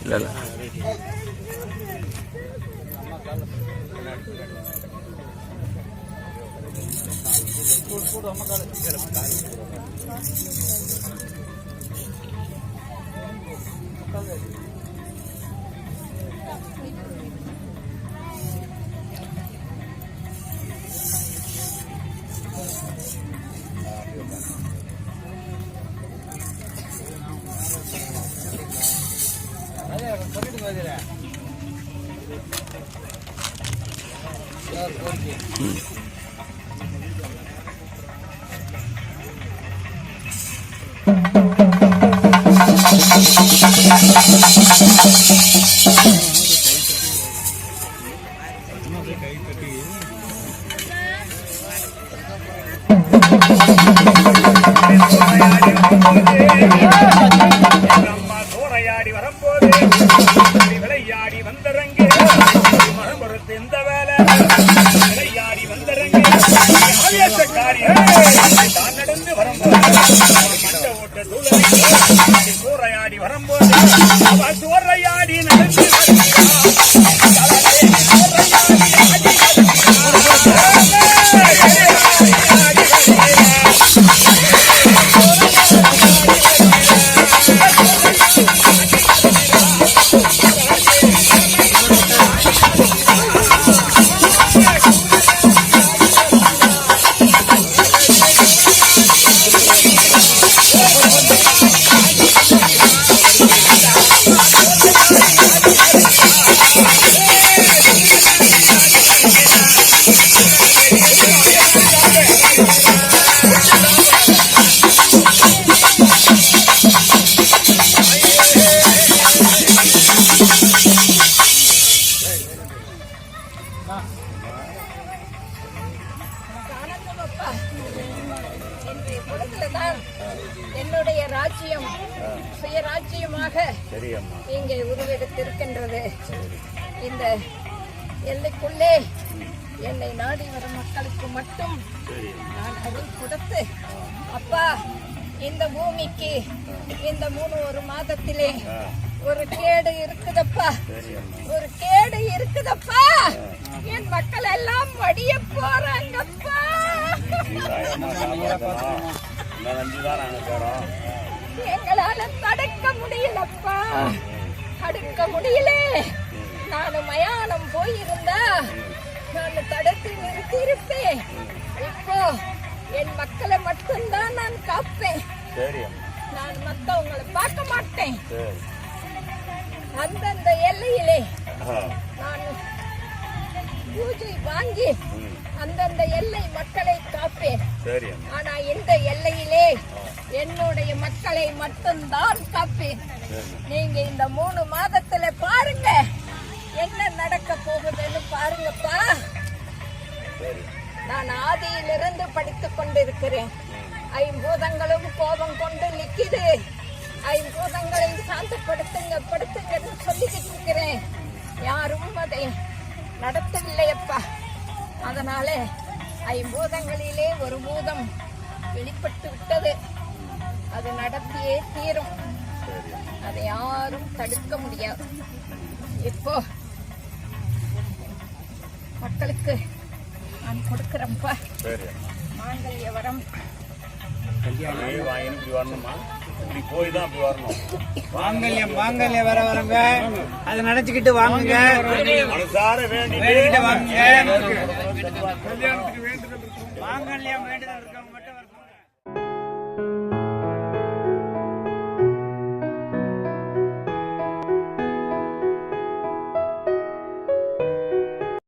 இல்ல சோரையாடி வரும்போது விளையாடி வந்தரங்கே மனம் பொறுத்து இந்த வேலை விளையாடி வந்தரங்கே தான் நடந்து வரும்போது மண்ட ஓட்ட சூழலை சோரையாடி வரும்போது அவள் சோரையாடி நடந்து என்னுடைய ராஜ்யம் சுயராஜ்யமாக இங்கே உருவெடுத்திருக்கின்றது. இந்த எல்லைக்குள்ளே என்னை நாடி வரும் மக்களுக்கு மட்டும் நான் அருள் கொடுத்து, அப்பா இந்த பூமிக்கு இந்த 3 மாதத்திலே ஒரு கேடு இருக்குதப்பா, ஒரு கேடு இருக்குதப்பா. என் மக்கள் எல்லாம் மடிய போறாங்கப்பா. எங்களால தடுக்க முடியலப்பா, தடுக்க முடியல. நான் மயானம் போயிருந்தா நான் தடுத்து நிறுத்தி இருப்பேன். இப்போ என் மக்களை மட்டும்தான் நான் காப்பேன். நான் மத்தவங்களை பார்க்க மாட்டேன். அந்தந்த எல்லையிலே நான் பூஜை வாங்கி அந்தந்த எல்லை மக்களை காப்பேன். ஆனா இந்த எல்லையிலே என்னுடைய மக்களை மட்டும்தான் காப்பேன். நீங்க இந்த 3 மாதத்துல பாருங்க என்ன நடக்க போகுதுன்னு பாருங்கப்பா. நான் ஆதியிலிருந்து படித்துக் கொண்டிருக்கிறேன். 5 கோபம் கொண்டு நிக்குது. 5 சாந்தப்படுத்துங்க படுத்துங்கன்னு சொல்லிக்கிட்டு இருக்கிறேன். யாரும் அதை நடத்தவில்லையப்பா. அதனால 5 ஒரு பூதம் வெளிப்பட்டு விட்டது. அது நடத்தியே தீரும். அதை யாரும் தடுக்க முடியாது. இப்போ மக்களுக்கு நான் கொடுக்கிறேன்ப்பா மாங்கல்ய வரம். மாங்கல்ய வர வரங்க அதை நினைச்சுக்கிட்டு வாங்குங்க. மாங்கல்யம் வேண்டுதல் இருக்கவங்க